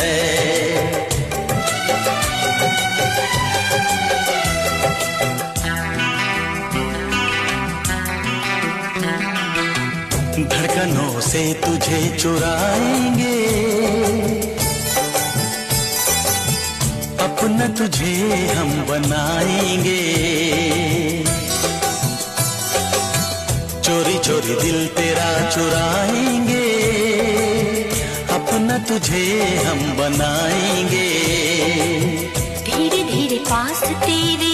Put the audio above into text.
है। धड़कनों से तुझे चुराएंगे, अपना तुझे हम बनाएंगे। चोरी चोरी दिल तेरा चुराएंगे, अपना तुझे हम बनाएंगे। धीरे धीरे पास तेरे